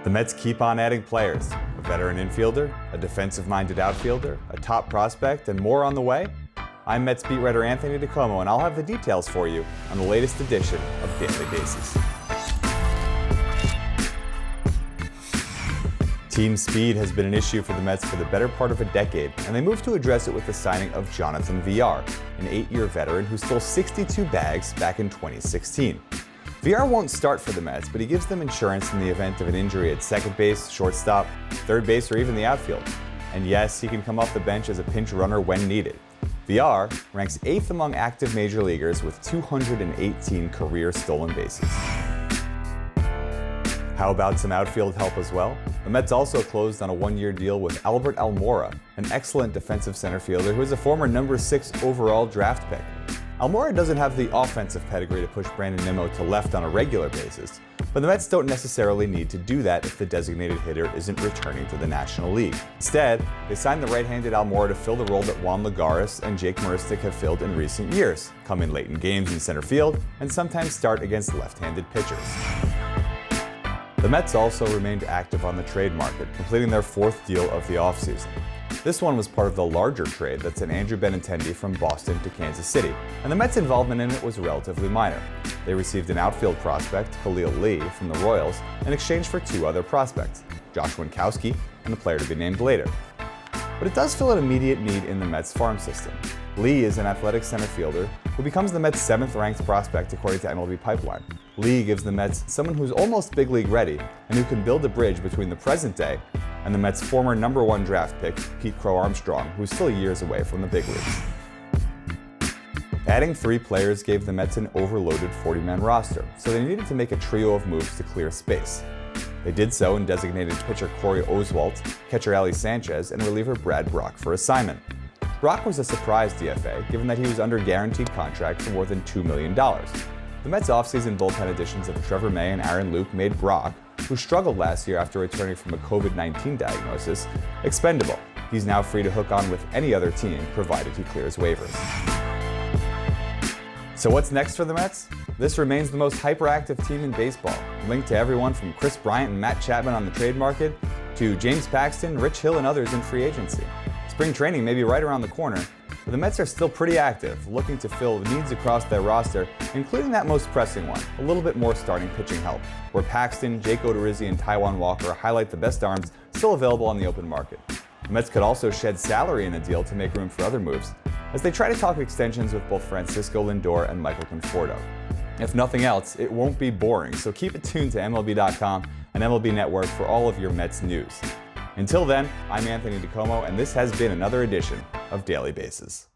The Mets keep on adding players. A veteran infielder, a defensive-minded outfielder, a top prospect, and more on the way. I'm Mets beat writer Anthony DiComo, and I'll have the details for you on the latest edition of Daily Bases. Team speed has been an issue for the Mets for the better part of a decade, and they moved to address it with the signing of Jonathan Villar, an 8-year veteran who stole 62 bags back in 2016. Villar won't start for the Mets, but he gives them insurance in the event of an injury at second base, shortstop, third base, or even the outfield. And yes, he can come off the bench as a pinch runner when needed. Villar ranks 8th among active major leaguers with 218 career stolen bases. How about some outfield help as well? The Mets also closed on a 1-year deal with Almora, an excellent defensive center fielder who is a former number 6 overall draft pick. Almora doesn't have the offensive pedigree to push Brandon Nimmo to left on a regular basis, but the Mets don't necessarily need to do that if the designated hitter isn't returning to the National League. Instead, they signed the right-handed Almora to fill the role that Juan Lagares and Jake Maristic have filled in recent years, come in late in games in center field, and sometimes start against left-handed pitchers. The Mets also remained active on the trade market, completing their 4th deal of the offseason. This one was part of the larger trade that sent Andrew Benintendi from Boston to Kansas City, and the Mets' involvement in it was relatively minor. They received an outfield prospect, Khalil Lee, from the Royals in exchange for 2 other prospects, Josh Winkowski and a player to be named later. But it does fill an immediate need in the Mets farm system. Lee is an athletic center fielder who becomes the Mets' 7th-ranked prospect according to MLB Pipeline. Lee gives the Mets someone who's almost big league ready and who can build a bridge between the present day and the Mets' former number 1 draft pick, Pete Crow Armstrong, who's still years away from the big leagues. Adding 3 players gave the Mets an overloaded 40-man roster, so they needed to make a trio of moves to clear space. They did so in designated pitcher Corey Oswalt, catcher Ali Sanchez, and reliever Brad Brock for assignment. Brock was a surprise DFA, given that he was under guaranteed contract for more than $2 million. The Mets' offseason bullpen additions of Trevor May and Aaron Luke made Brock, who struggled last year after returning from a COVID-19 diagnosis, expendable. He's now free to hook on with any other team, provided he clears waivers. So what's next for the Mets? This remains the most hyperactive team in baseball, linked to everyone from Chris Bryant and Matt Chapman on the trade market, to James Paxton, Rich Hill, and others in free agency. Spring training may be right around the corner, but the Mets are still pretty active, looking to fill needs across their roster, including that most pressing one, a little bit more starting pitching help, where Paxton, Jake Odorizzi, and Taijuan Walker highlight the best arms still available on the open market. The Mets could also shed salary in a deal to make room for other moves, as they try to talk extensions with both Francisco Lindor and Michael Conforto. If nothing else, it won't be boring, so keep it tuned to MLB.com and MLB Network for all of your Mets news. Until then, I'm Anthony DiComo, and this has been another edition of Daily Bases.